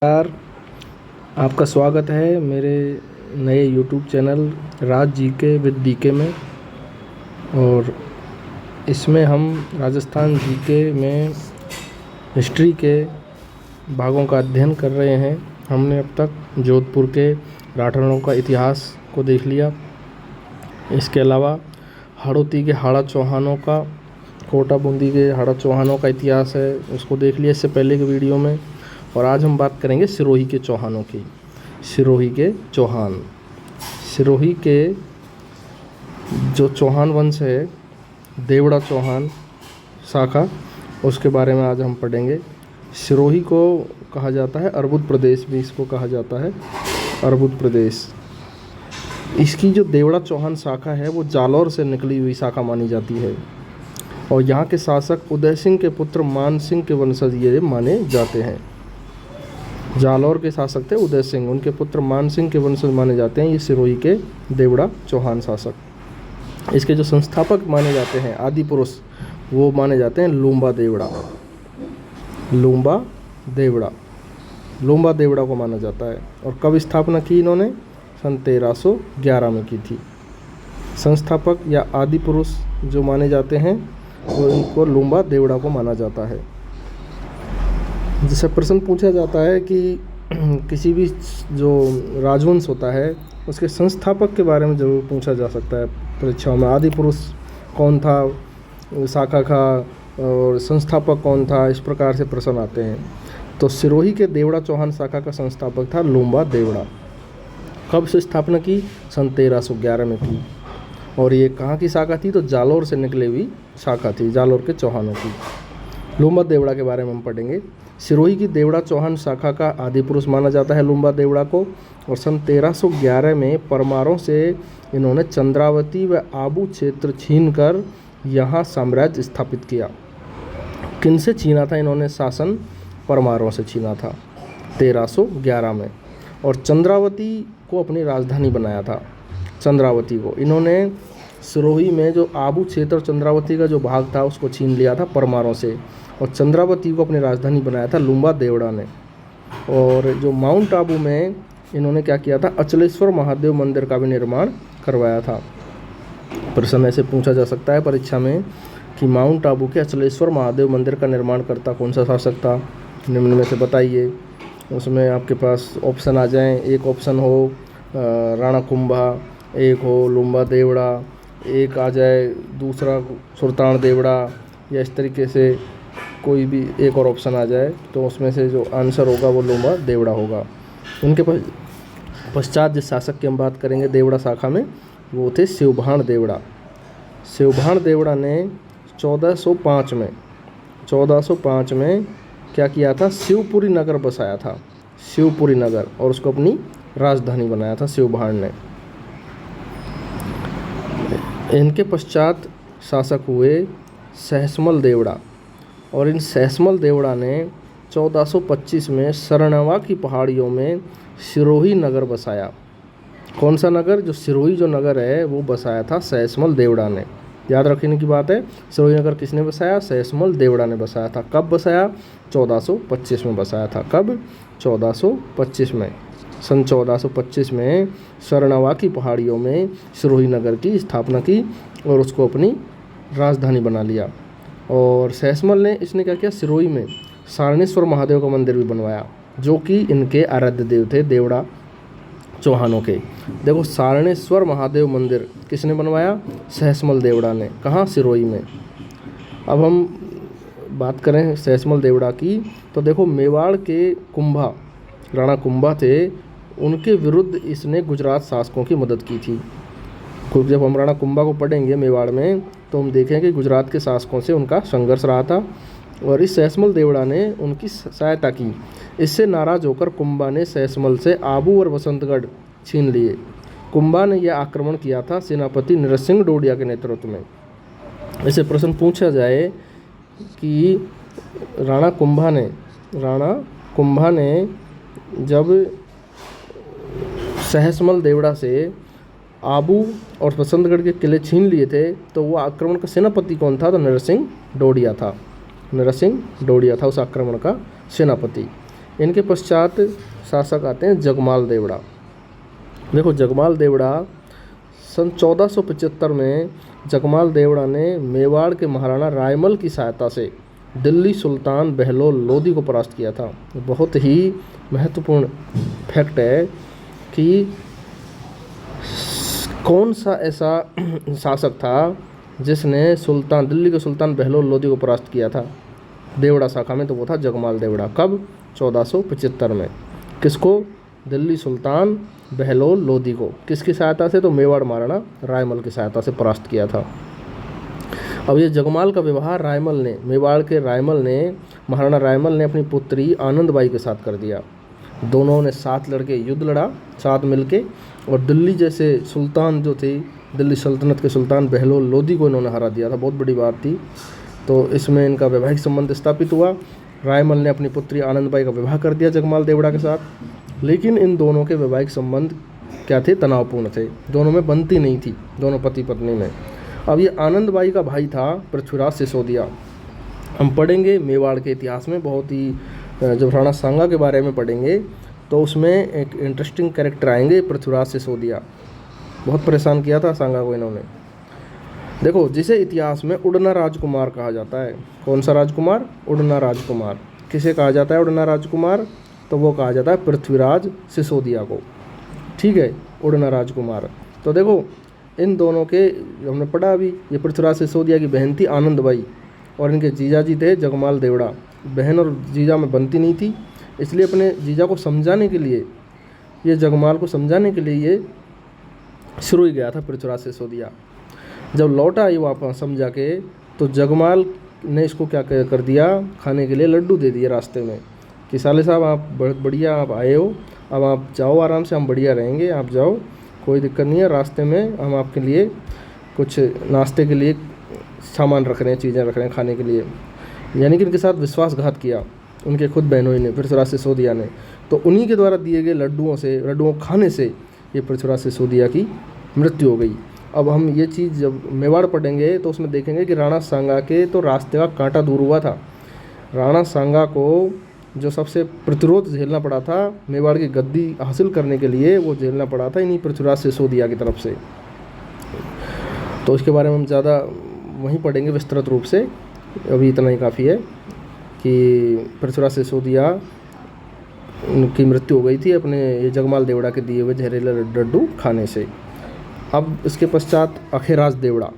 यार, आपका स्वागत है मेरे नए यूट्यूब चैनल राज जी के विद डीके में। और इसमें हम राजस्थान जीके में हिस्ट्री के भागों का अध्ययन कर रहे हैं। हमने अब तक जोधपुर के राठौरों का इतिहास को देख लिया। इसके अलावा हाड़ौती के हाड़ा चौहानों का, कोटा बूंदी के हाड़ा चौहानों का इतिहास है, उसको देख लिया इससे पहले के वीडियो में। और आज हम बात करेंगे सिरोही के चौहानों की। सिरोही के चौहान, सिरोही के जो चौहान वंश है, देवड़ा चौहान शाखा, उसके बारे में आज हम पढ़ेंगे। सिरोही को कहा जाता है अर्बुद प्रदेश, भी इसको कहा जाता है अर्बुद प्रदेश। इसकी जो देवड़ा चौहान शाखा है वो जालौर से निकली हुई शाखा मानी जाती है। और यहाँ के शासक उदय सिंह के पुत्र मान सिंह के वंशज ये माने जाते हैं। जालौर के शासक थे उदय सिंह, उनके पुत्र मान सिंह के वंशज माने जाते हैं ये सिरोही के देवड़ा चौहान शासक। इसके जो संस्थापक माने जाते हैं, आदि पुरुष, वो माने जाते हैं लूम्बा देवड़ा। लूम्बा देवड़ा, लूम्बा देवड़ा को माना जाता है। और कब स्थापना की इन्होंने? सन 1311 में की थी। संस्थापक या आदि पुरुष जो माने जाते हैं वो इनको लूम्बा देवड़ा को माना जाता है। जैसे प्रश्न पूछा जाता है कि किसी भी जो राजवंश होता है उसके संस्थापक के बारे में ज़रूर पूछा जा सकता है परीक्षाओं में। आदि पुरुष कौन था शाखा का, और संस्थापक कौन था, इस प्रकार से प्रश्न आते हैं। तो सिरोही के देवड़ा चौहान शाखा का संस्थापक था लूम्बा देवड़ा। कब से स्थापना की? सन 1311 में की। और ये कहाँ की शाखा थी? तो जालौर से निकली हुई शाखा थी, जालौर के चौहानों की। लूम्बा देवड़ा के बारे में हम पढ़ेंगे। सिरोही की देवड़ा चौहान शाखा का आदि पुरुष माना जाता है लूम्बा देवड़ा को। और सन 1311 में परमारों से इन्होंने चंद्रावती व आबू क्षेत्र छीनकर यहाँ साम्राज्य स्थापित किया। किनसे छीना था इन्होंने शासन? परमारों से छीना था 1311 में। और चंद्रावती को अपनी राजधानी बनाया था। चंद्रावती को इन्होंने सिरोही में जो आबू क्षेत्र, चंद्रावती का जो भाग था, उसको छीन लिया था परमारों से। और चंद्रावती को अपनी राजधानी बनाया था लूम्बा देवड़ा ने। और जो माउंट आबू में इन्होंने क्या किया था? अचलेश्वर महादेव मंदिर का भी निर्माण करवाया था। प्रश्न ऐसे पूछा जा सकता है परीक्षा में कि माउंट आबू के अचलेश्वर महादेव मंदिर का निर्माण करता कौन सा शासक था? निम्न में से बताइए। उसमें आपके पास ऑप्शन आ जाएं। एक ऑप्शन हो राणा कुंभा, एक हो लूम्बा देवड़ा, एक आ जाए दूसरा सुल्तान देवड़ा, या इस तरीके से कोई भी एक और ऑप्शन आ जाए। तो उसमें से जो आंसर होगा वो लूम्बा देवड़ा होगा। उनके पश्चात जिस शासक की हम बात करेंगे देवड़ा शाखा में, वो थे शिवभाण देवड़ा। शिवभाण देवड़ा ने 1405 में क्या किया था? शिवपुरी नगर बसाया था, शिवपुरी नगर, और उसको अपनी राजधानी बनाया था शिवभाण ने। इनके पश्चात शासक हुए सहसमल देवड़ा। और इन सहसमल देवड़ा ने 1425 में सरनवा की पहाड़ियों में सिरोही नगर बसाया। कौन सा नगर? जो सिरोही जो नगर है वो बसाया था सहसमल देवड़ा ने। याद रखने की बात है, सिरोही नगर किसने बसाया? सहसमल देवड़ा ने बसाया था। कब बसाया? 1425 में बसाया था। कब? 1425 में। सन 1425 में सरनवा की पहाड़ियों में सिरोही नगर की स्थापना की और उसको अपनी राजधानी बना लिया। और सहसमल ने इसने क्या किया? सिरोही में सारणेश्वर महादेव का मंदिर भी बनवाया, जो कि इनके आराध्य देव थे देवड़ा चौहानों के। देखो, सारणेश्वर महादेव मंदिर किसने बनवाया? सहसमल देवड़ा ने। कहाँ? सिरोही में। अब हम बात करें सहसमल देवड़ा की, तो देखो मेवाड़ के कुंभा, राणा कुंभा थे, उनके विरुद्ध इसने गुजरात शासकों की मदद की थी। जब हम राणा कुंभा को पढ़ेंगे मेवाड़ में, तो हम देखेंगे गुजरात के शासकों से उनका संघर्ष रहा था और इस सहसमल देवड़ा ने उनकी सहायता की। इससे नाराज होकर कुंभा ने सहसमल से आबू और बसंतगढ़ छीन लिए। कुंभा ने यह आक्रमण किया था सेनापति नरसिंह डोडिया के नेतृत्व में। ऐसे प्रश्न पूछा जाए कि राणा कुंभा ने जब सहसमल देवड़ा से आबू और बसंतगढ़ के किले छीन लिए थे, तो वो आक्रमण का सेनापति कौन था? तो नरसिंह डोडिया था। नरसिंह डोडिया था उस आक्रमण का सेनापति। इनके पश्चात शासक आते हैं जगमाल देवड़ा। देखो जगमाल देवड़ा सन 1475 में जगमाल देवड़ा ने मेवाड़ के महाराणा रायमल की सहायता से दिल्ली सुल्तान बहलोल लोदी को परास्त किया था। बहुत ही महत्वपूर्ण फैक्ट है कि कौन सा ऐसा शासक था जिसने दिल्ली के सुल्तान बहलोल लोदी को परास्त किया था देवड़ा शाखा में, तो वो था जगमाल देवड़ा। कब? 1475 में। किसको? दिल्ली सुल्तान बहलोल लोदी को। किसकी सहायता से? तो मेवाड़ महाराणा रायमल की सहायता से परास्त किया था। अब ये जगमाल का विवाह रायमल ने, मेवाड़ के रायमल ने, महाराणा रायमल ने अपनी पुत्री आनंदबाई के साथ कर दिया। दोनों ने साथ लड़के युद्ध लड़ा साथ मिलके, और दिल्ली जैसे सुल्तान जो थे, दिल्ली सल्तनत के सुल्तान बहलोल लोदी को इन्होंने हरा दिया था। बहुत बड़ी बात थी। तो इसमें इनका वैवाहिक संबंध स्थापित हुआ। रायमल ने अपनी पुत्री आनंदबाई का विवाह कर दिया जगमाल देवड़ा के साथ। लेकिन इन दोनों के वैवाहिक संबंध क्या थे? तनावपूर्ण थे। दोनों में बनती नहीं थी, दोनों पति पत्नी में। अब ये आनंदबाई का भाई था पृथ्वीराज सिसोदिया। हम पढ़ेंगे मेवाड़ के इतिहास में, बहुत ही जब राणा सांगा के बारे में पढ़ेंगे तो उसमें एक इंटरेस्टिंग कैरेक्टर आएंगे, पृथ्वीराज सिसोदिया। बहुत परेशान किया था सांगा को इन्होंने। देखो, जिसे इतिहास में उड़ना राजकुमार कहा जाता है। कौन सा राजकुमार? उड़ना राजकुमार। किसे कहा जाता है उड़ना राजकुमार? तो वो कहा जाता है पृथ्वीराज सिसोदिया को। ठीक है, उड़ना राजकुमार। तो देखो इन दोनों के हमने पढ़ा अभी, ये पृथ्वीराज सिसोदिया की बहन थी आनंदबाई, और इनके जीजा जी थे जगमाल देवड़ा। बहन और जीजा में बनती नहीं थी, इसलिए अपने जीजा को समझाने के लिए, ये जगमाल को समझाने के लिए ये सिरोही गया था पृथ्वीराज सिसोदिया। जब लौटा आई वापस समझा के, तो जगमाल ने इसको क्या कर दिया, खाने के लिए लड्डू दे दिए रास्ते में कि साले साहब आप बहुत बढ़िया आप आए हो, अब आप जाओ आराम से, हम बढ़िया रहेंगे, आप जाओ, कोई दिक्कत नहीं है। रास्ते में हम आपके लिए कुछ नाश्ते के लिए सामान रख रहे हैं, चीज़ें रख रहे हैं खाने के लिए। यानी कि इनके साथ विश्वासघात किया उनके खुद बहनोई ने, पृथ्वीराज सिसोदिया ने। तो उन्हीं के द्वारा दिए गए लड्डुओं खाने से ये पृथ्वीराज सिसोदिया की मृत्यु हो गई। अब हम ये चीज़ जब मेवाड़ पढ़ेंगे तो उसमें देखेंगे कि राणा सांगा के तो रास्ते का कांटा दूर हुआ था। राणा सांगा को जो सबसे प्रतिरोध झेलना पड़ा था मेवाड़ की गद्दी हासिल करने के लिए, वो झेलना पड़ा था इन्हीं पृथ्वीराज सिसोदिया की तरफ से। तो इसके बारे में हम ज़्यादा वहीं पढ़ेंगे विस्तृत रूप से। अभी इतना ही काफ़ी है कि पृथ्वीराज सिसोदिया की मृत्यु हो गई थी अपने ये जगमाल देवड़ा के दिए हुए जहरीले लड्डू खाने से। अब इसके पश्चात अखेराज देवड़ा।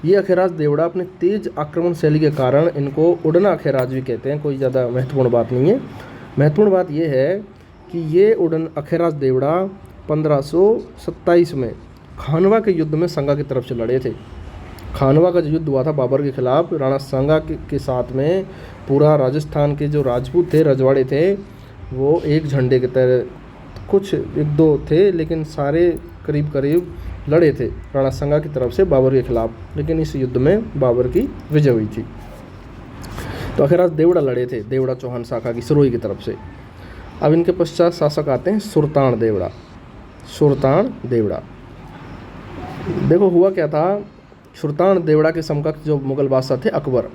ये अखेराज देवड़ा अपने तेज आक्रमण शैली के कारण इनको उड़ना अखेराज भी कहते हैं। कोई ज़्यादा महत्वपूर्ण बात नहीं है। महत्वपूर्ण बात यह है कि ये अखेराज देवड़ा 1527 में खानवा के युद्ध में सांगा की तरफ से लड़े थे। खानवा का जो युद्ध हुआ था बाबर के खिलाफ, राणा सांगा के साथ में पूरा राजस्थान के जो राजपूत थे, रजवाड़े थे, वो एक झंडे के तरह, कुछ एक दो थे लेकिन सारे करीब करीब लड़े थे राणा सांगा की तरफ से बाबर के खिलाफ। लेकिन इस युद्ध में बाबर की विजय हुई थी। तो अखेराज देवड़ा लड़े थे देवड़ा चौहान शाखा की सिरोही की तरफ से। अब इनके पश्चात शासक आते हैं सुल्तान देवड़ा। देखो हुआ क्या था, सुल्तान देवड़ा के समकक्ष जो मुगल बादशाह थे अकबर,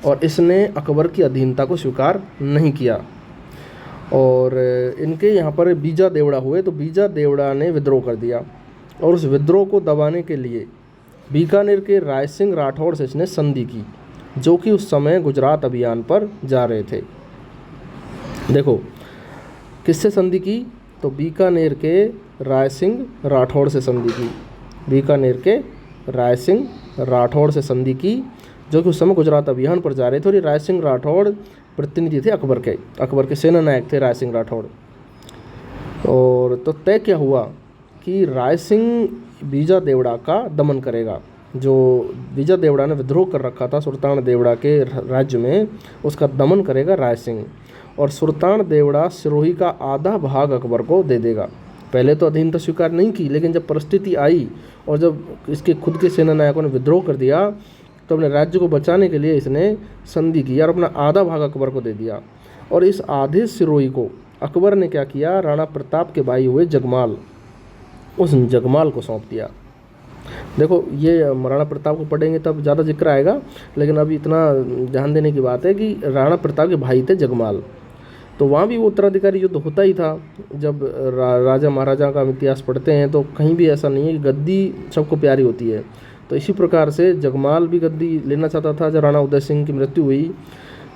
और इसने अकबर की अधीनता को स्वीकार नहीं किया। और इनके यहाँ पर बीजा देवड़ा हुए, तो बीजा देवड़ा ने विद्रोह कर दिया, और उस विद्रोह को दबाने के लिए बीकानेर के राय सिंह राठौड़ से इसने संधि की, जो कि उस समय गुजरात अभियान पर जा रहे थे। देखो किससे संधि की, तो बीकानेर के राय सिंह राठौड़ से संधि की। बीकानेर के राय सिंह राठौड़ से संधि की, जो कि उस समय गुजरात अभियान पर जा रहे थे। और ये राय सिंह राठौड़ प्रतिनिधि थे अकबर के सेना नायक थे राय सिंह राठौड़। और तो तय क्या हुआ कि राय सिंह बीजा देवड़ा का दमन करेगा। जो बीजा देवड़ा ने विद्रोह कर रखा था सुल्तान देवड़ा के राज्य में, उसका दमन करेगा राय सिंह। और सुल्तान देवड़ा सिरोही का आधा भाग अकबर को दे देगा। पहले तो अधीनता स्वीकार नहीं की, लेकिन जब परिस्थिति आई और जब इसके खुद के सेना नायकों ने विद्रोह कर दिया, तो अपने राज्य को बचाने के लिए इसने संधि की और अपना आधा भाग अकबर को दे दिया। और इस आधे सिरोही को अकबर ने क्या किया, राणा प्रताप के भाई हुए जगमाल, उस जगमाल को सौंप दिया। देखो ये महाराणा प्रताप को पढ़ेंगे तब ज़्यादा जिक्र आएगा, लेकिन अभी इतना ध्यान देने की बात है कि राणा प्रताप के भाई थे जगमाल, तो वहाँ भी वो उत्तराधिकारी युद्ध होता ही था। जब राजा महाराजा का इतिहास पढ़ते हैं तो कहीं भी ऐसा नहीं है कि गद्दी सबको प्यारी होती है। तो इसी प्रकार से जगमाल भी गद्दी लेना चाहता था। जब राणा उदय सिंह की मृत्यु हुई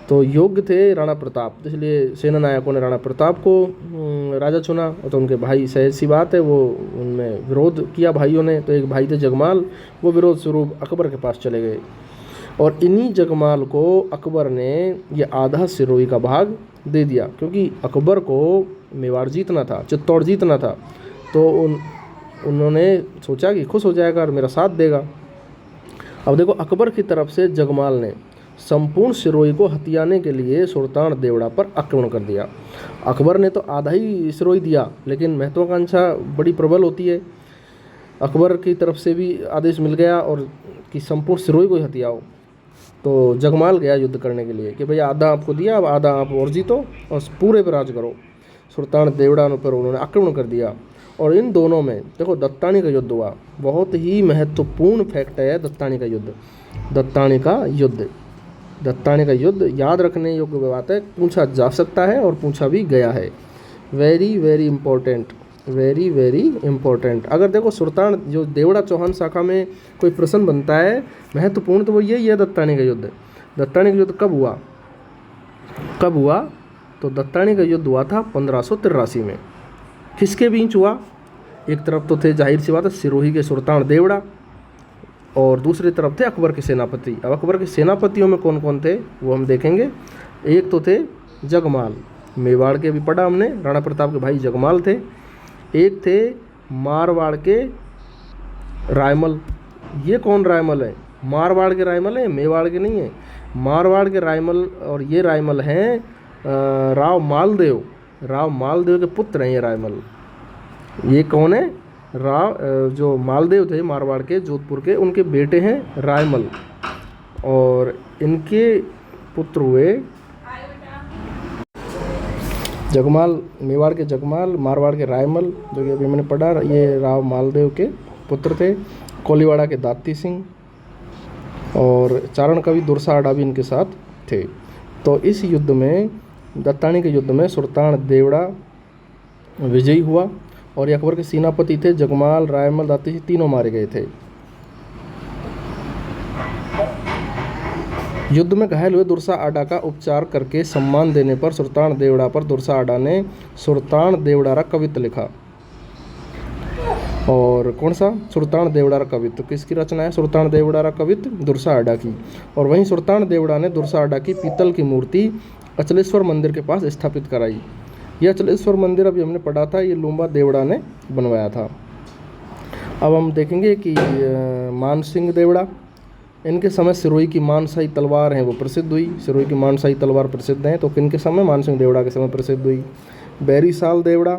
तो योग्य थे राणा प्रताप, इसलिए सेना नायकों ने राणा प्रताप को राजा चुना। तो उनके भाई, सहज सी बात है, वो उनमें विरोध किया भाइयों ने। तो एक भाई थे जगमाल, वो विरोध स्वरूप अकबर के पास चले गए, और इन्हीं जगमाल को अकबर ने ये आधा सिरोही का भाग दे दिया, क्योंकि अकबर को मेवाड़ जीतना था, चित्तौड़ जीतना था। तो उन्होंने सोचा कि खुश हो जाएगा और मेरा साथ देगा। अब देखो, अकबर की तरफ से जगमाल ने संपूर्ण सिरोही को हथियाने के लिए सुल्तान देवड़ा पर आक्रमण कर दिया। अकबर ने तो आधा ही सिरोही दिया, लेकिन महत्वाकांक्षा बड़ी प्रबल होती है। अकबर की तरफ से भी आदेश मिल गया और कि संपूर्ण सिरोही को ही हथियाओ। तो जगमाल गया युद्ध करने के लिए कि भैया आधा आपको दिया, अब आधा आप और जीतो और पूरे पर राज करो। सुल्तान देवड़ा पर उन्होंने आक्रमण कर दिया, और इन दोनों में देखो दत्तानी का युद्ध हुआ। बहुत ही महत्वपूर्ण फैक्ट है दत्तानी का युद्ध। दत्तानी का युद्ध, दत्तानी का युद्ध याद रखने योग्य बात है, पूछा जा सकता है और पूछा भी गया है। Very very important, very very important. अगर देखो सुल्तान जो देवड़ा चौहान शाखा में कोई प्रश्न बनता है महत्वपूर्ण, तो वो यही है दत्तानी का युद्ध। दत्तानी का युद्ध कब हुआ? कब हुआ? तो दत्तानी का युद्ध हुआ था 1583 में। किसके बीच हुआ? एक तरफ तो थे जाहिर सी बात है सिरोही के सुल्तान देवड़ा, और दूसरी तरफ थे अकबर के सेनापति। अब अकबर के सेनापतियों में कौन कौन थे वो हम देखेंगे। एक तो थे जगमाल, मेवाड़ के भी पढ़ा हमने, राणा प्रताप के भाई जगमाल थे। एक थे मारवाड़ के रायमल। ये कौन रायमल है? मारवाड़ के रायमल है, मेवाड़ के नहीं है। मारवाड़ के रायमल, और ये रायमल हैं राव मालदेव। राव मालदेव के पुत्र हैं ये रायमल। ये कौन है? राव जो मालदेव थे मारवाड़ के, जोधपुर के, उनके बेटे हैं रायमल, और इनके पुत्र हुए जगमाल। मेवाड़ के जगमाल, मारवाड़ के रायमल, जो कि अभी मैंने पढ़ा, ये राव मालदेव के पुत्र थे। कोलीवाड़ा के दाती सिंह, और चारण कवि दुर्साहड़ा भी इनके साथ थे। तो इस युद्ध में, दत्तानी के युद्ध में, सुल्तान देवड़ा विजयी हुआ, और ये अकबर के सेनापति थे जगमाल, रायमल, दाती सिंह, तीनों मारे गए थे। युद्ध में घायल हुए दुर्साहड़ा का उपचार करके सम्मान देने पर सुल्तान देवड़ा पर दुर्साहड़ा ने सुल्तान देवड़ारा कवित्त लिखा। और कौन सा? सुल्तान देवड़ारा कवित्त। किसकी रचना है? सुल्तान देवड़ारा कवित्त दुर्साहड़ा की। और वहीं सुल्तान देवड़ा ने दुर्साहड़ा की पीतल की मूर्ति अचलेश्वर मंदिर के पास स्थापित कराई। यह अचलेश्वर मंदिर अभी हमने पढ़ा था, ये लूम्बा देवड़ा ने बनवाया था। अब हम देखेंगे कि मानसिंह देवड़ा, इनके समय सिरोही की मानसाई तलवार हैं वो प्रसिद्ध हुई। सिरोही की मानसाई तलवार प्रसिद्ध हैं, तो किनके समय? मानसिंह देवड़ा के समय प्रसिद्ध हुई। बैरीसाल देवड़ा,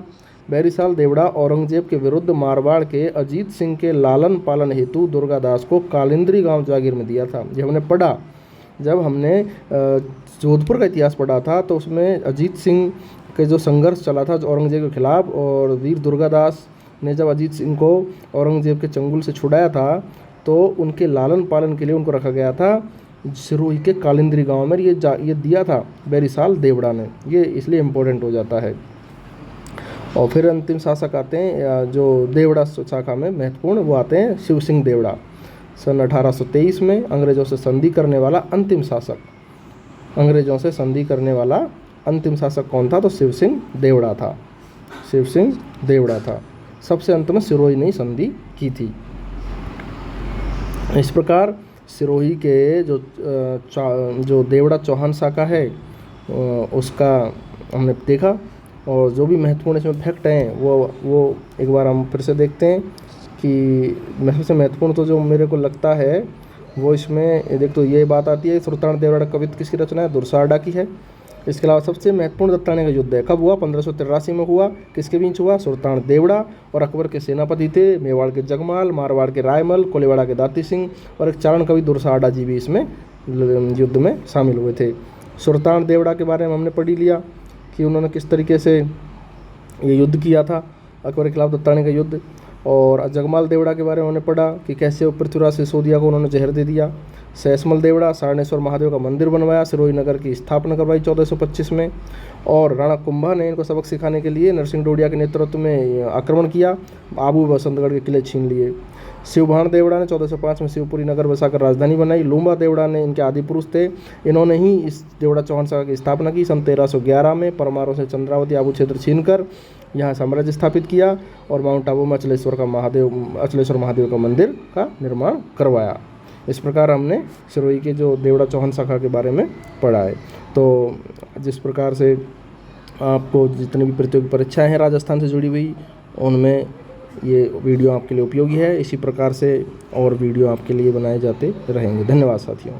बैरीसाल देवड़ा औरंगजेब के विरुद्ध मारवाड़ के अजीत सिंह के लालन पालन हेतु दुर्गादास को कालिंद्री गांव जागीर में दिया था। ये हमने पढ़ा जब हमने जोधपुर का इतिहास पढ़ा था, तो उसमें अजीत सिंह के जो संघर्ष चला था औरंगजेब के खिलाफ, और वीर दुर्गादास ने जब अजीत सिंह को औरंगजेब के चंगुल से छुड़ाया था, तो उनके लालन पालन के लिए उनको रखा गया था सिरोही के कालिंद्री गांव में। ये दिया था बैरीसाल देवड़ा ने, ये इसलिए इम्पोर्टेंट हो जाता है। और फिर अंतिम शासक आते हैं जो देवड़ा शाखा में महत्वपूर्ण, वो आते हैं शिव सिंह देवड़ा। सन 1823 में अंग्रेज़ों से संधि करने वाला अंतिम शासक, अंग्रेज़ों से संधि करने वाला अंतिम शासक कौन था? तो शिव सिंह देवड़ा था। शिव सिंह देवड़ा था। सबसे अंत में सिरोही ने संधि की थी। इस प्रकार सिरोही के जो देवड़ा चौहान शाखा है उसका हमने देखा, और जो भी महत्वपूर्ण इसमें फैक्ट हैं वो एक बार हम फिर से देखते हैं कि सबसे महत्वपूर्ण तो जो मेरे को लगता है वो इसमें देख, तो ये बात आती है सुल्तान देवड़ा कवित्त किसकी रचना है? दुर्साहड़ा की है। इसके अलावा सबसे महत्वपूर्ण दत्तानी का युद्ध है, कब हुआ? 1583 में हुआ। किसके बीच हुआ? सुल्तान देवड़ा और अकबर के सेनापति थे मेवाड़ के जगमाल, मारवाड़ के रायमल, कोलीवाड़ा के दाती सिंह, और एक चारण कवि दुर्साहड़ा जी भी इसमें युद्ध में शामिल हुए थे। सुल्तान देवड़ा के बारे में हमने पढ़ ही लिया कि उन्होंने किस तरीके से ये युद्ध किया था अकबर के खिलाफ, दत्तानी का युद्ध। और जगमाल देवड़ा के बारे में उन्होंने पढ़ा कि कैसे पृथ्वीराज सिसोदिया को उन्होंने जहर दे दिया। सहसमल देवड़ा सारणेश्वर महादेव का मंदिर बनवाया, सिरोही नगर की स्थापना करवाई 1425 में। और राणा कुंभा ने इनको सबक सिखाने के लिए नरसिंह डोडिया के नेतृत्व में आक्रमण किया, आबू बसंतगढ़ के किले छीन लिए। शिवभान देवड़ा ने 1405 में शिवपुरी नगर बसाकर राजधानी बनाई। लूम्बा देवड़ा ने इनके आदि पुरुष थे, इन्होंने ही इस देवड़ा चौहान शाखा की स्थापना की सन 1311 में। परमारों से चंद्रावती आबू क्षेत्र छीनकर यहाँ साम्राज्य स्थापित किया और माउंट आबू में अचलेश्वर महादेव का मंदिर का निर्माण करवाया। इस प्रकार हमने सिरोही के जो देवड़ा चौहान शाखा के बारे में पढ़ा है। तो जिस प्रकार से आपको जितनी भी प्रतियोगी परीक्षाएं हैं राजस्थान से जुड़ी हुई, उनमें ये वीडियो आपके लिए उपयोगी है। इसी प्रकार से और वीडियो आपके लिए बनाए जाते रहेंगे। धन्यवाद साथियों।